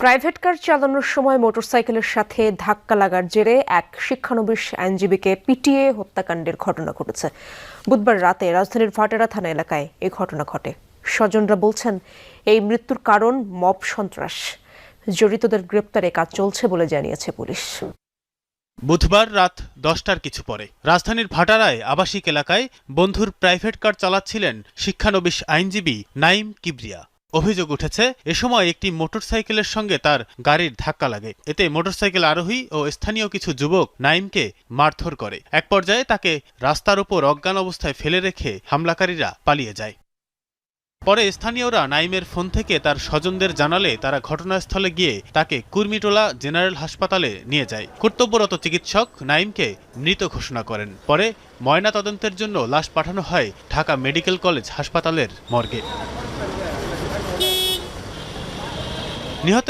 Private car চালানোর সময় মোটরসাইকেলের সাথে ধাক্কা লাগার জেরে এক শিক্ষানবিশ আইনজীবীকে পিটিয়ে হত্যাকাণ্ডের ঘটনা ঘটেছে। বুধবার রাতে রাজধানীর ভাটারা থানা এলাকায় এই ঘটনা ঘটে। স্বজনরা বলছেন, এই মৃত্যুর কারণ মব সন্ত্রাস। জড়িতদের গ্রেপ্তারে কাজ চলছে বলে জানিয়েছে পুলিশ। বুধবার রাত 10টার কিছু পরে রাজধানীর ভাটারায় আবাসিক এলাকায় বন্ধুর প্রাইভেট কার চালাচ্ছিলেন শিক্ষানবিশ আইনজীবী নাঈম কিবরিয়া। অভিযোগ উঠেছে, এ সময় একটি মোটরসাইকেলের সঙ্গে তার গাড়ির ধাক্কা লাগে। এতে মোটরসাইকেল আরোহী ও স্থানীয় কিছু যুবক নাঈমকে মারধর করে। এক পর্যায়ে তাকে রাস্তার উপর অজ্ঞান অবস্থায় ফেলে রেখে হামলাকারীরা পালিয়ে যায়। পরে স্থানীয়রা নাঈমের ফোন থেকে তার স্বজনদের জানালে তারা ঘটনাস্থলে গিয়ে তাকে কুর্মিটোলা জেনারেল হাসপাতালে নিয়ে যায়। কর্তব্যরত চিকিৎসক নাঈমকে মৃত ঘোষণা করেন। পরে ময়না তদন্তের জন্য লাশ পাঠানো হয় ঢাকা মেডিকেল কলেজ হাসপাতালের মর্গে। নিহতের